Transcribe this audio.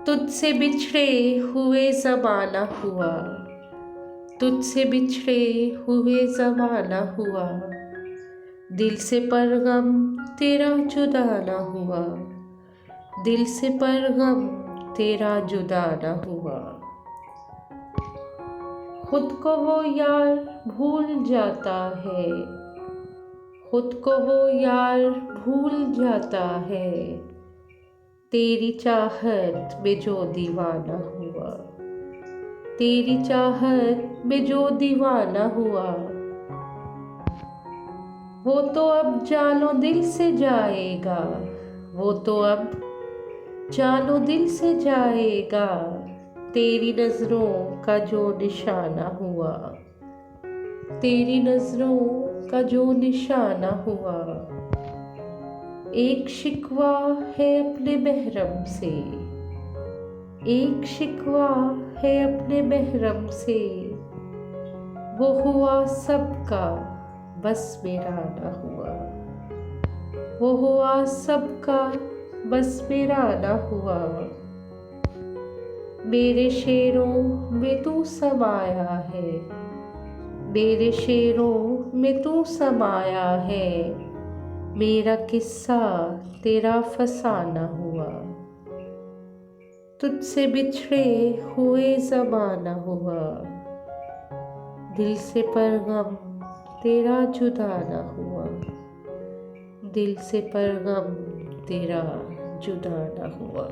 तुझसे बिछड़े हुए ज़माना हुआ, तुझसे बिछड़े हुए ज़माना हुआ, दिल से परगम तेरा जुदा ना हुआ, दिल से परगम तेरा जुदा ना हुआ। खुद को वो यार भूल जाता है, खुद को वो यार भूल जाता है, तेरी चाहत में जो दीवाना हुआ, तेरी चाहत में जो दीवाना हुआ। वो तो अब जानो दिल से जाएगा, वो तो अब जानो दिल से जाएगा, तेरी नजरों का जो निशाना हुआ, तेरी नजरों का जो निशाना हुआ। एक शिकवा है अपने महरम से, एक शिकवा है अपने महरम से, वो हुआ सबका बस मेरा ना हुआ, वो हुआ सबका बस मेरा ना हुआ। मेरे शेरों में तू समाया है, मेरे शेरों में तू समाया है, मेरा किस्सा तेरा फसाना हुआ, तुझसे बिछड़े हुए ज़माना हुआ, दिल से परगम तेरा जुदा ना हुआ, दिल से परगम तेरा जुदा ना हुआ।